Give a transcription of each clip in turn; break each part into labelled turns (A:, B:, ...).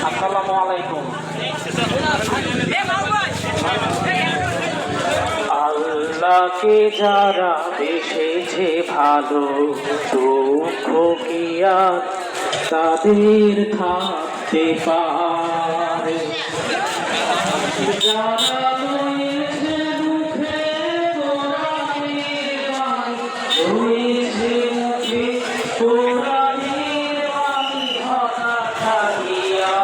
A: আসসালামু আলাইকুম। আল্লাহকে যারা বেসেছে ভালো, দুঃখ কি আর তাদের থাকতে পারে? যারা রয়েছে মুখে কোরআনের গান, রয়েছে মুখে কোরআনের বাণী, হঠাৎ থাকিয়া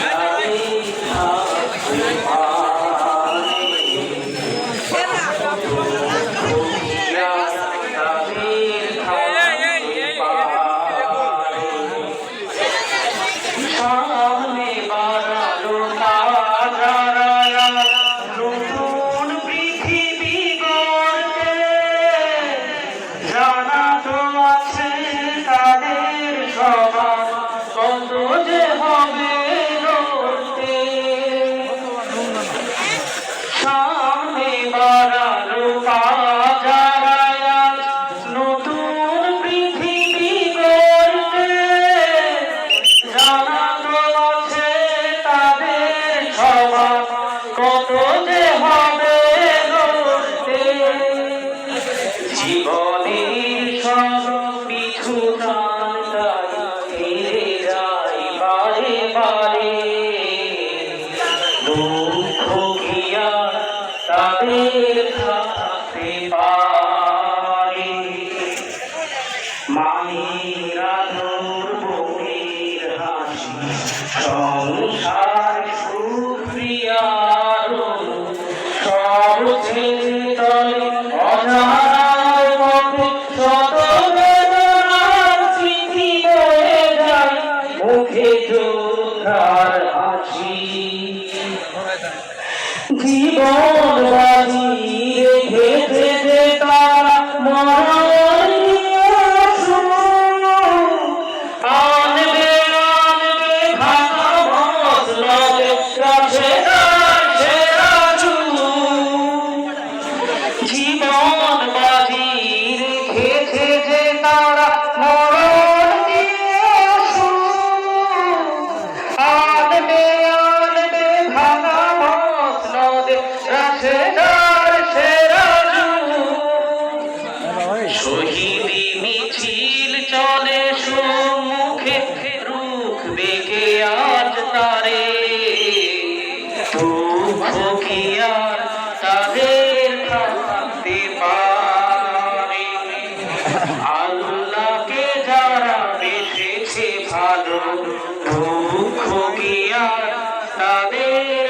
A: তাদের থাকতে পারে। সামনে বাড়ালো তারা নতুন পৃথিবী গড়তে, জানা তো আছে তাদের সবার কত যে হবে লড়তে। সামনে বাড়ালো নতুন পৃথিবী গড়তে, জানা তো আছে তাদের সবার কত যে হবে লড়তে। জীবনের সব পিছু টান ফিরে যায় বারে বারে, দুঃখ কি আর তাদের থাকতে পারে? মায়ের আদর, বোনের হাসি, সংসার সুপ্রিয়ার সব ছেড়ে দলে অজানার পথে শত বেদনার স্মৃতি বয়ে যায়, মুখে যোদ্ধার হাসি। জীবন বাজি রেখেছে যে তারা মরণ আনবে আনবে ভাঙা মসনদে কাছে সেরা চুল। জীবন বাজি রেখেছে যে তারা মরণ আনবে আনবে ভাঙা মসনদে কাছে সেরা চুল। শহীদি মিছিল চলে সম্মুখে, রুখবে কে আজ তারে? দুঃখ কি আর তাদের থাকতে পারে? আল্লাহকে যারা বেসেছে ভালো, দুঃখ কি আর তাদের